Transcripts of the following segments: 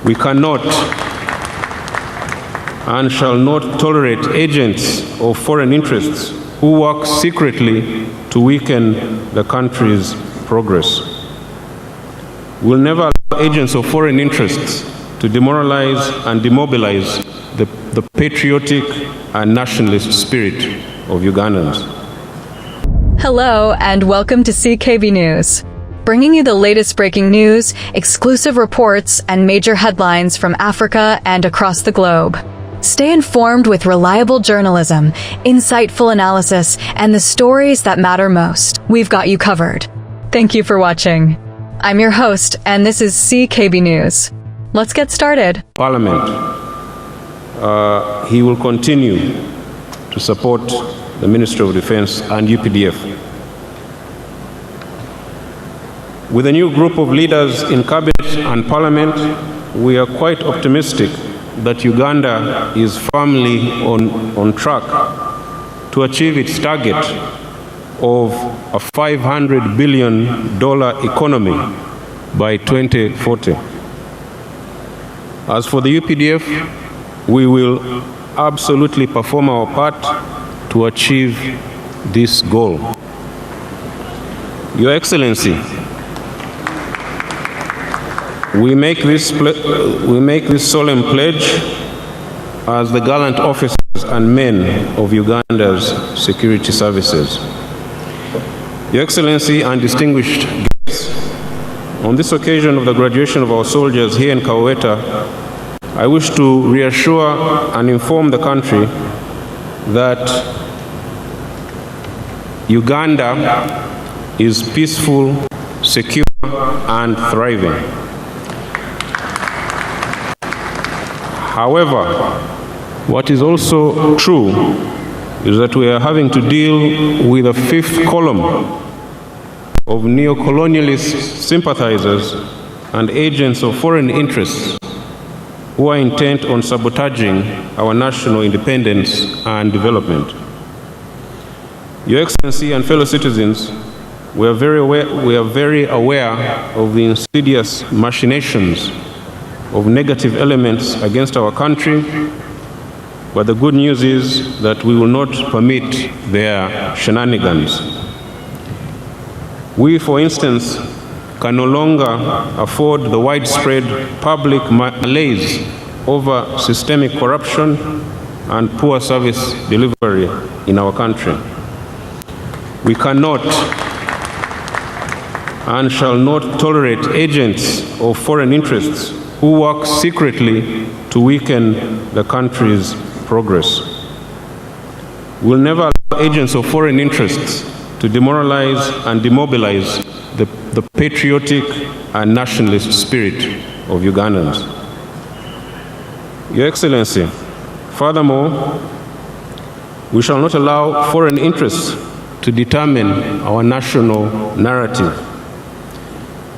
We cannot and shall not tolerate agents of foreign interests who work secretly to weaken the country's progress. We'll never allow agents of foreign interests to demoralize and demobilize the patriotic and nationalist spirit of Ugandans. Hello and welcome to CKB News, bringing you the latest breaking news, exclusive reports, and major headlines from Africa and across the globe. Stay informed with reliable journalism, insightful analysis, and the stories that matter most. We've got you covered. Thank you for watching. I'm your host, and this is CKB News. Let's get started. Parliament, he will continue to support the Ministry of Defense and UPDF. With a new group of leaders in Cabinet and Parliament, we are quite optimistic that Uganda is firmly on track to achieve its target of a $500 billion economy by 2040. As for the UPDF, we will absolutely perform our part to achieve this goal. Your Excellency, we make this solemn pledge as the gallant officers and men of Uganda's security services. Your Excellency and distinguished guests, on this occasion of the graduation of our soldiers here in Kaweta, I wish to reassure and inform the country that Uganda is peaceful, secure, and thriving. However, what is also true is that we are having to deal with a fifth column of neo-colonialist sympathizers and agents of foreign interests who are intent on sabotaging our national independence and development. Your Excellency and fellow citizens, we are very aware of the insidious machinations of negative elements against our country, but the good news is that we will not permit their shenanigans. We, for instance, can no longer afford the widespread public malaise over systemic corruption and poor service delivery in our country. We cannot and shall not tolerate agents of foreign interests who work secretly to weaken the country's progress. We'll never allow agents of foreign interests to demoralize and demobilize the patriotic and nationalist spirit of Ugandans. Your Excellency, furthermore, we shall not allow foreign interests to determine our national narrative.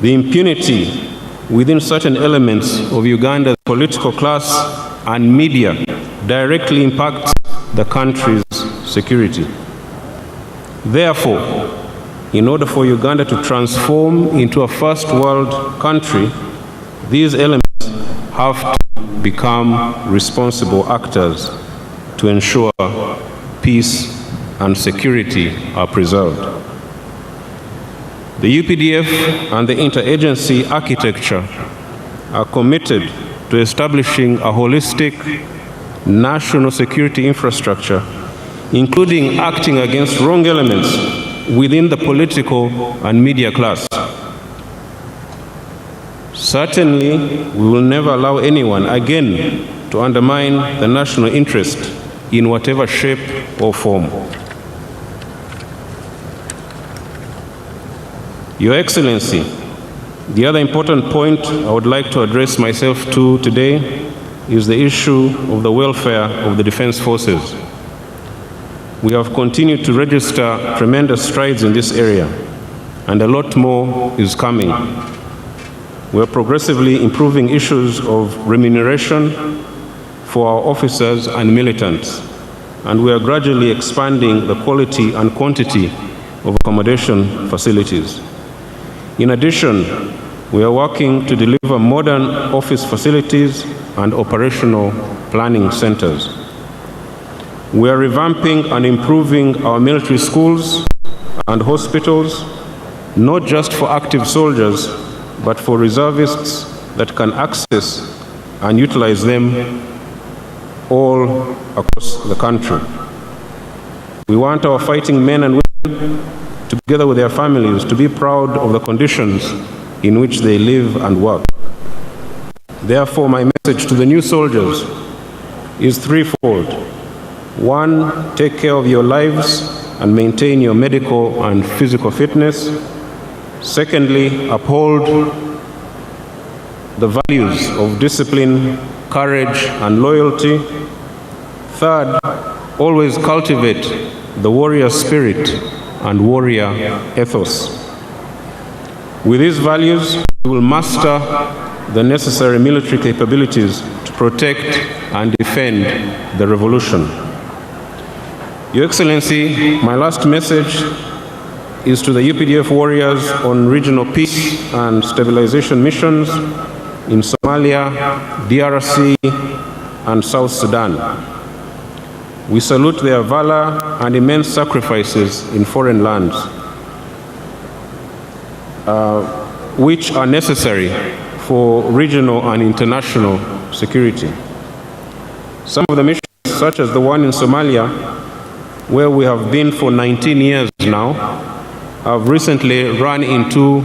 The impunity within certain elements of Uganda's political class and media directly impacts the country's security. Therefore, in order for Uganda to transform into a first world country, these elements have to become responsible actors to ensure peace and security are preserved. The UPDF and the interagency architecture are committed to establishing a holistic national security infrastructure, including acting against wrong elements within the political and media class. Certainly, we will never allow anyone again to undermine the national interest in whatever shape or form. Your Excellency, the other important point I would like to address myself to today is the issue of the welfare of the defense forces. We have continued to register tremendous strides in this area, and a lot more is coming. We are progressively improving issues of remuneration for our officers and militants, and we are gradually expanding the quality and quantity of accommodation facilities. In addition, We are working to deliver modern office facilities and operational planning centers. We are revamping and improving our military schools and hospitals, not just for active soldiers, but for reservists that can access and utilize them all across the country. We want our fighting men and women, together with their families, to be proud of the conditions in which they live and work. Therefore, my message to the new soldiers is threefold. One, take care of your lives and maintain your medical and physical fitness. Secondly, uphold the values of discipline, courage, and loyalty. Third, always cultivate the warrior spirit and warrior ethos. With these values, we will master the necessary military capabilities to protect and defend the revolution. Your Excellency, my last message is to the UPDF warriors on regional peace and stabilization missions in Somalia, DRC, and South Sudan. We salute their valor and immense sacrifices in foreign lands, which are necessary for regional and international security. Some of the missions, such as the one in Somalia, where we have been for 19 years now, have recently run into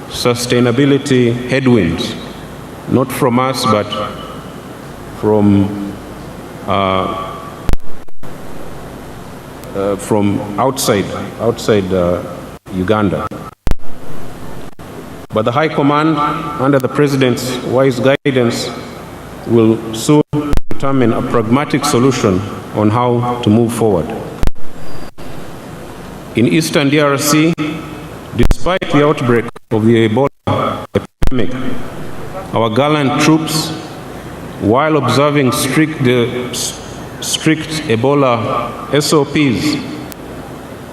sustainability headwinds, not from us, but from outside Uganda. But the High Command, under the President's wise guidance, will soon determine a pragmatic solution on how to move forward. In Eastern DRC, despite the outbreak of the Ebola epidemic, our gallant troops, while observing strict Ebola SOPs,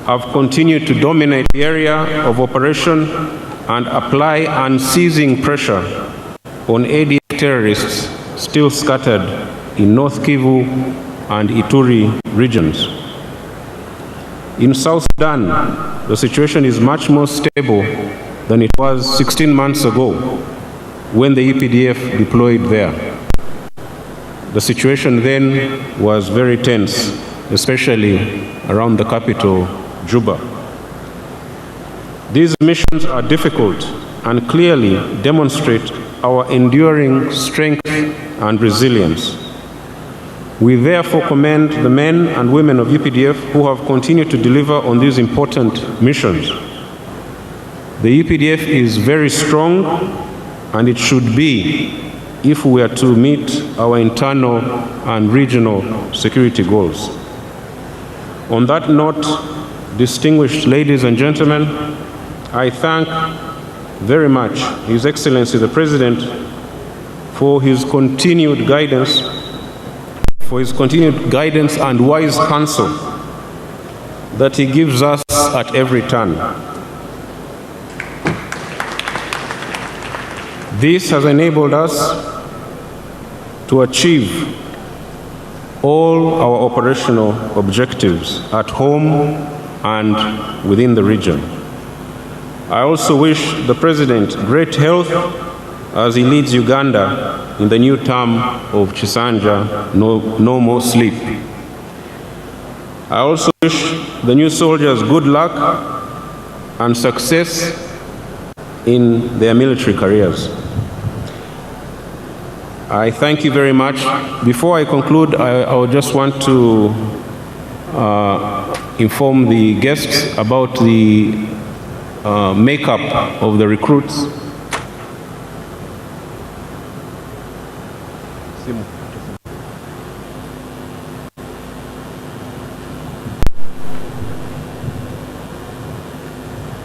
have continued to dominate the area of operation and apply unceasing pressure on ADF terrorists still scattered in North Kivu and Ituri regions. In South Sudan, the situation is much more stable than it was 16 months ago when the UPDF deployed there. The situation then was very tense, especially around the capital, Juba. These missions are difficult and clearly demonstrate our enduring strength and resilience. We therefore commend the men and women of UPDF who have continued to deliver on these important missions. The UPDF is very strong, and it should be if we are to meet our internal and regional security goals. On that note, distinguished ladies and gentlemen, I thank very much His Excellency the President for his continued guidance and wise counsel that he gives us at every turn. This has enabled us to achieve all our operational objectives at home and within the region. I also wish the President great health as he leads Uganda in the new term of Chisanja, no more sleep. I also wish the new soldiers good luck and success in their military careers. I thank you very much. Before I conclude, I just want to inform the guests about the makeup of the recruits.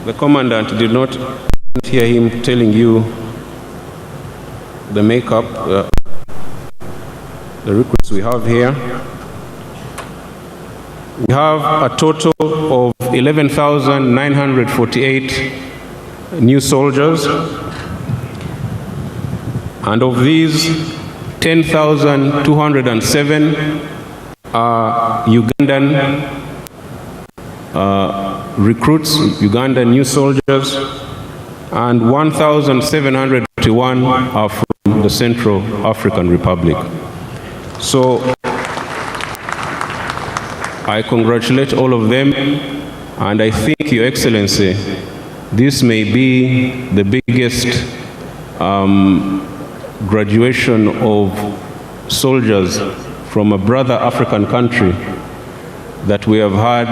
The commandant did not hear him telling you the makeup, the recruits we have here. We have a total of 11,948 new soldiers, and of these, 10,207 are Ugandan recruits, Ugandan new soldiers, and 1,751 are from the Central African Republic. So I congratulate all of them, and I think, Your Excellency, this may be the biggest graduation of soldiers from a brother African country that we have had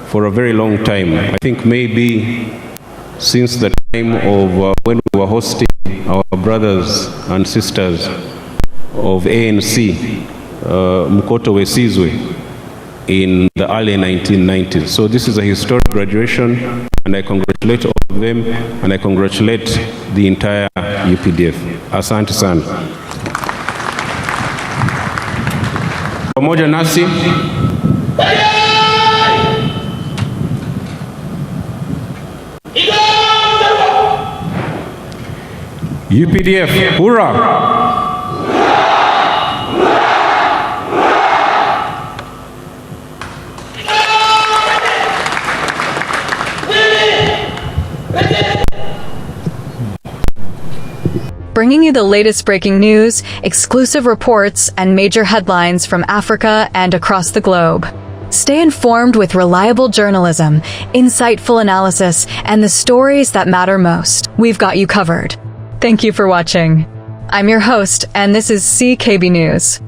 for a very long time. I think maybe since the time of when we were hosting our brothers and sisters of ANC, Mukoto Wesizwe, in the early 1990s. So this is a historic graduation, and I congratulate all of them, and I congratulate the entire UPDF. Asante sana. Pamoja nasi UPDF, hurrah! Bringing you the latest breaking news, exclusive reports, and major headlines from Africa and across the globe. Stay informed with reliable journalism, insightful analysis, and the stories that matter most. We've got you covered. Thank you for watching. I'm your host, and this is CKB News.